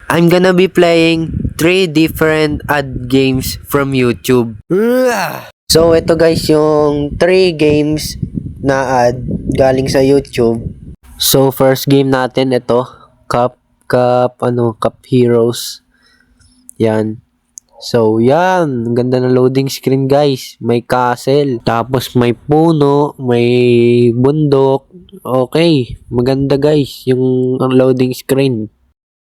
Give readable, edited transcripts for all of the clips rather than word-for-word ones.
I'm gonna be playing 3 different ad games from YouTube. So, ito guys, yung 3 games na ad galing sa YouTube. So, first game natin, ito. Cup Heroes. Yan. So, yan. Ang ganda ng loading screen, guys. May castle. Tapos, may puno. May bundok. Okay. Maganda, guys. Yung loading screen.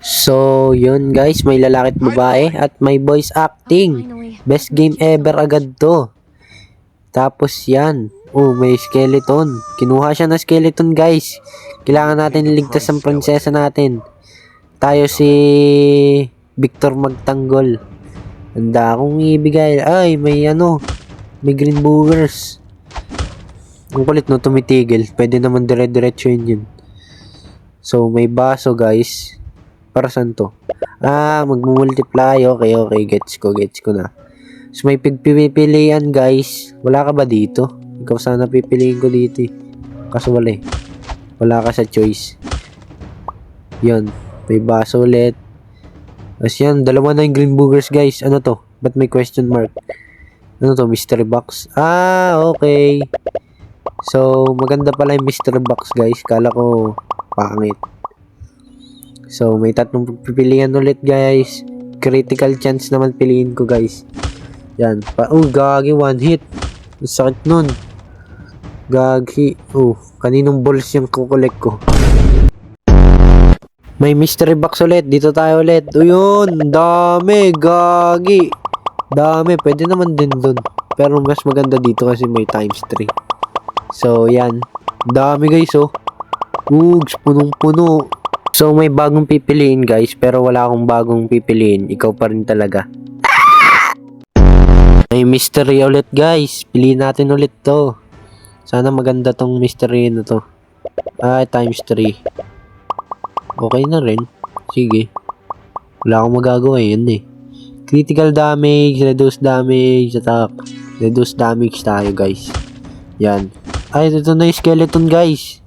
So, yun, guys. May lalaki at babae. At may voice acting. Best game ever agad to. Tapos, yan. Oh, may skeleton. Kinuha siya na skeleton, guys. Kailangan natin iligtas ang prinsesa natin. Tayo si Victor Magtanggol. Handa akong ibigay. Ay, may may green boogers. Ang kulit no, tumitigil. Pwede naman dire-diretso yun. So, may baso, guys. Para saan to? Mag-multiply. Okay. Gets ko na. So, may pipilian, guys. Wala ka ba dito? Ikaw sana pipiliin ko dito eh. Kaso wala eh. Wala ka sa choice. Yan. May baso ulit. As yan, dalawa na yung green boogers, guys. Ano to? Ba't may question mark? Ano to? Mystery box? Okay. So, maganda pala yung mystery box, guys. Kala ko pangit. So, may 3 pipilian ulit, guys. Critical chance naman piliin ko, guys. Yan. Gagi, 1 hit. Ang sakit nun. Gagi. Kaninong balls yung kukolek ko? May mystery box ulit. Dito tayo ulit. Yun. Dami. Gagi. Dami. Pwede naman din dun. Pero mas maganda dito kasi may times 3. So, yan. Dami, guys, oh. Ugs. Punong-puno. So, may bagong pipiliin, guys. Pero wala akong bagong pipiliin. Ikaw pa rin talaga. May mystery ulit, guys. Piliin natin ulit to. Sana maganda tong mystery na to. Times 3. Okay na rin. Sige. Wala akong magagawa yun eh. Critical damage, reduce damage, attack. Reduce damage tayo, guys. Yan. Ito na yung skeleton, guys.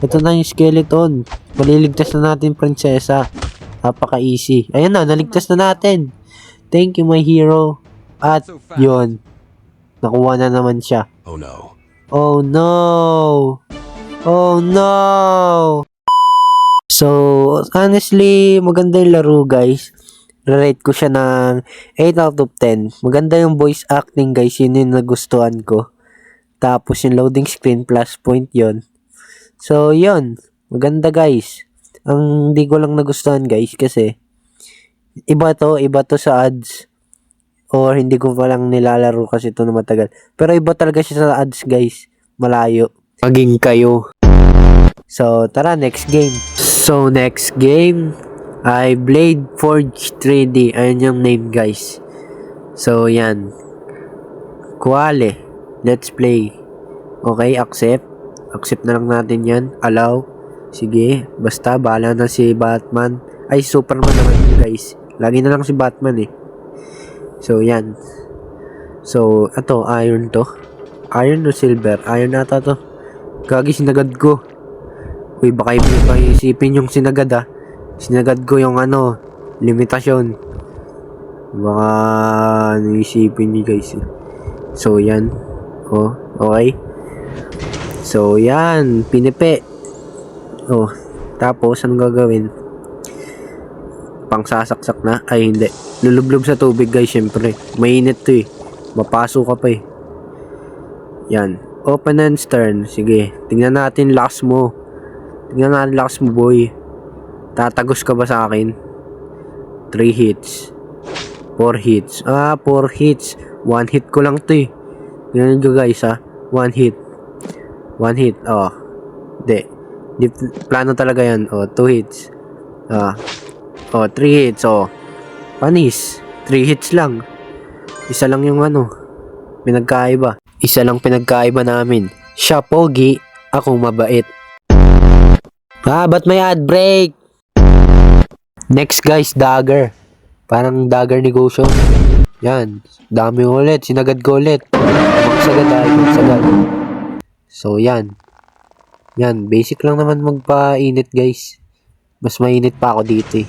Ito na yung skeleton. Maliligtas na natin prinsesa. Napaka-easy. Ayan na, naligtas na natin. Thank you, my hero. At yun. Nakuha na naman siya. Oh no. Oh no. Oh no. So, honestly, maganda yung laro, guys. Rate ko siya ng 8 out of 10. Maganda yung voice acting, guys. Yun yung nagustuhan ko. Tapos yung loading screen plus point yon. So, yun. Maganda, guys. Ang di ko lang nagustuhan, guys, kasi iba to sa ads. Or hindi ko pa lang nilalaro kasi ito na matagal. Pero iba talaga siya sa ads, guys. Malayo. Maging kayo. So, tara, next game. So, next game ay Blade Forge 3D. Ayun yung name, guys. So, yan. Kuwale. Let's play. Okay, accept. Accept na lang natin yan. Allow. Sige. Basta, bahala na si Batman. Ay, Superman naman, guys. Lagi na lang si Batman eh. So, yan. So, ito, iron to. Iron o silver? Iron ata to. Gagi, sinagad ko. Uy, baka isipin yung sinagad ah. Sinagad ko yung limitasyon. Baka isipin niyo, guys. So, yan. Okay. So, yan. Pinipi. Tapos, anong gagawin? Pangsasaksak na? Ay, hindi. Lulublob sa tubig, guys, syempre. Mainit to eh. Mapasok ka pa eh. Yan. Open and turn. Sige. Tingnan natin last mo. Tingnan natin lakas mo, boy. Tatagos ka ba sa akin? 3 hits. 4 hits. 4 hits. 1 hit ko lang to eh. Tingnan nyo, guys, 1 hit. 1 hit. Hindi. Plano talaga yan. 2 hits. 3 hits. Panis. 3 hits lang. Isa lang yung pinagkaiba. Isa lang pinagkaiba namin. Siya pogi. Ako mabait. Ba't may ad break? Next, guys, dagger. Parang dagger negosyo. Yan. Dami ulit. Sinagad ko ulit. Magsagad. So, yan. Yan. Basic lang naman magpainit, guys. Mas mainit pa ako dito eh.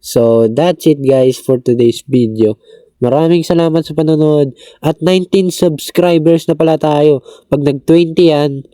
So, that's it guys for today's video. Maraming salamat sa panonood at 19 subscribers na pala tayo. Pag nag-20 yan,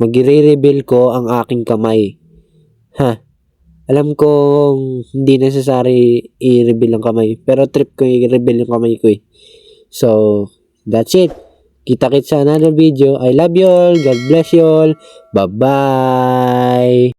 magre-reveal ko ang aking kamay. Ha, alam kong hindi necessary i-reveal ang kamay, pero trip ko i-reveal yung kamay ko eh. So, that's it. Kita-kits sa another video. I love you all. God bless you all. Bye-bye.